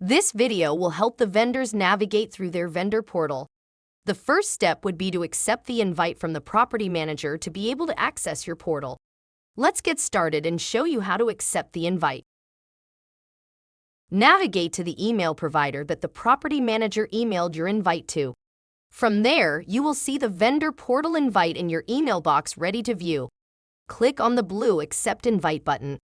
This video will help the vendors navigate through their vendor portal. The first step would be to accept the invite from the property manager to be able to access your portal. Let's get started and show you how to accept the invite. Navigate to the email provider that the property manager emailed your invite to. From there, you will see the vendor portal invite in your email box ready to view. Click on the blue Accept Invite button.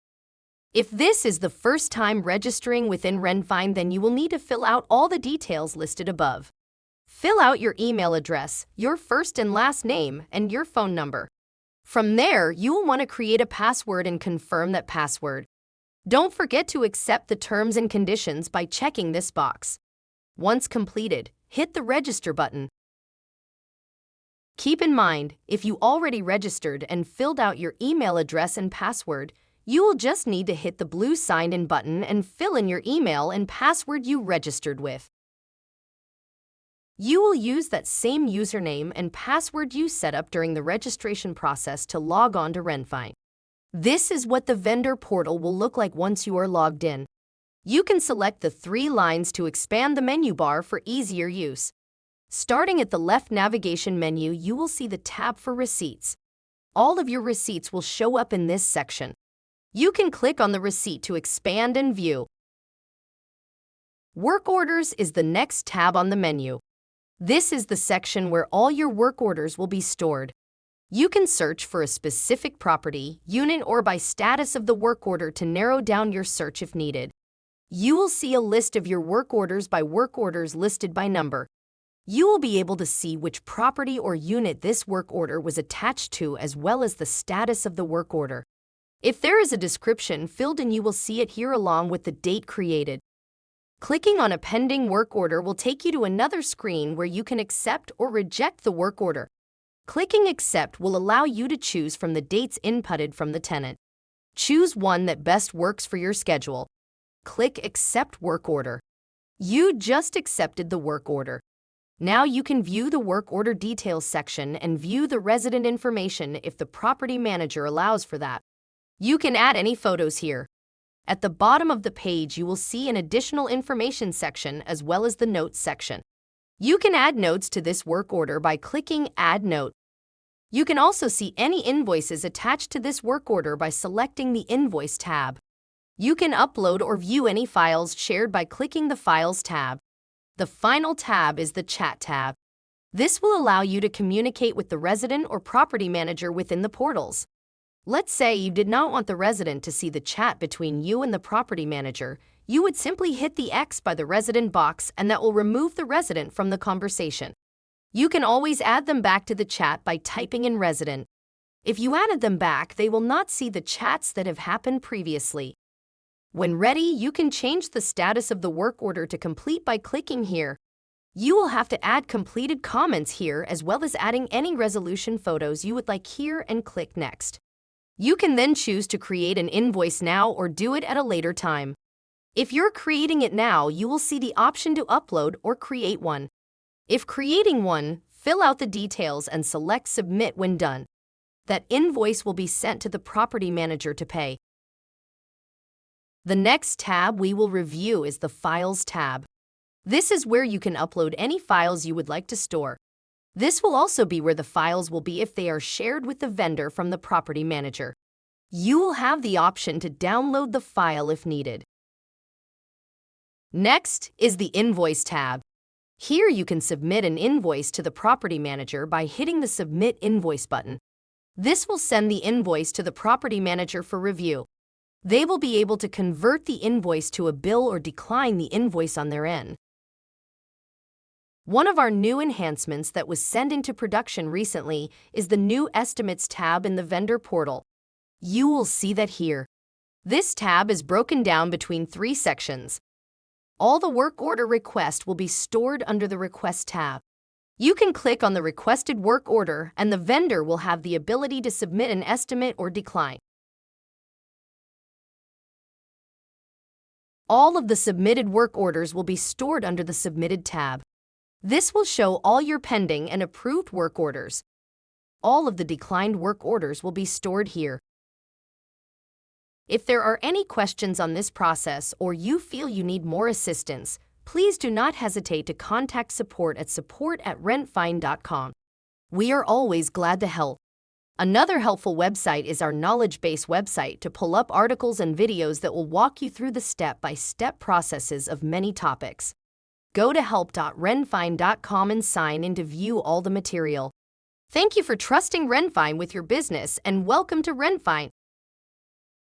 If this is the first time registering within Rentvine, then you will need to fill out all the details listed above. Fill out your email address, your first and last name, and your phone number. From there, you will want to create a password and confirm that password. Don't forget to accept the terms and conditions by checking this box. Once completed, hit the Register button. Keep in mind, if you already registered and filled out your email address and password, you will just need to hit the blue Sign In button and fill in your email and password you registered with. You will use that same username and password you set up during the registration process to log on to Rentvine. This is what the vendor portal will look like once you are logged in. You can select the 3 lines to expand the menu bar for easier use. Starting at the left navigation menu, you will see the tab for Receipts. All of your receipts will show up in this section. You can click on the receipt to expand and view. Work Orders is the next tab on the menu. This is the section where all your work orders will be stored. You can search for a specific property, unit, or by status of the work order to narrow down your search if needed. You will see a list of your work orders by work orders listed by number. You will be able to see which property or unit this work order was attached to, as well as the status of the work order. If there is a description filled in, you will see it here along with the date created. Clicking on a pending work order will take you to another screen where you can accept or reject the work order. Clicking Accept will allow you to choose from the dates inputted from the tenant. Choose one that best works for your schedule. Click Accept Work Order. You just accepted the work order. Now you can view the work order details section and view the resident information if the property manager allows for that. You can add any photos here. At the bottom of the page, you will see an additional information section as well as the notes section. You can add notes to this work order by clicking Add Note. You can also see any invoices attached to this work order by selecting the Invoice tab. You can upload or view any files shared by clicking the Files tab. The final tab is the Chat tab. This will allow you to communicate with the resident or property manager within the portals. Let's say you did not want the resident to see the chat between you and the property manager. You would simply hit the X by the resident box, and that will remove the resident from the conversation. You can always add them back to the chat by typing in resident. If you added them back, they will not see the chats that have happened previously. When ready, you can change the status of the work order to complete by clicking here. You will have to add completed comments here, as well as adding any resolution photos you would like here, and click Next. You can then choose to create an invoice now or do it at a later time. If you're creating it now, you will see the option to upload or create one. If creating one, fill out the details and select Submit when done. That invoice will be sent to the property manager to pay. The next tab we will review is the Files tab. This is where you can upload any files you would like to store. This will also be where the files will be if they are shared with the vendor from the property manager. You will have the option to download the file if needed. Next is the Invoice tab. Here you can submit an invoice to the property manager by hitting the Submit Invoice button. This will send the invoice to the property manager for review. They will be able to convert the invoice to a bill or decline the invoice on their end. One of our new enhancements that was sent into production recently is the new Estimates tab in the vendor portal. You will see that here. This tab is broken down between 3 sections. All the work order request will be stored under the Request tab. You can click on the requested work order, and the vendor will have the ability to submit an estimate or decline. All of the submitted work orders will be stored under the Submitted tab. This will show all your pending and approved work orders. All of the declined work orders will be stored here. If there are any questions on this process or you feel you need more assistance, please do not hesitate to contact support at support@rentvine.com. We are always glad to help. Another helpful website is our knowledge base website to pull up articles and videos that will walk you through the step-by-step processes of many topics. Go to help.rentvine.com and sign in to view all the material. Thank you for trusting Rentvine with your business and welcome to Rentvine.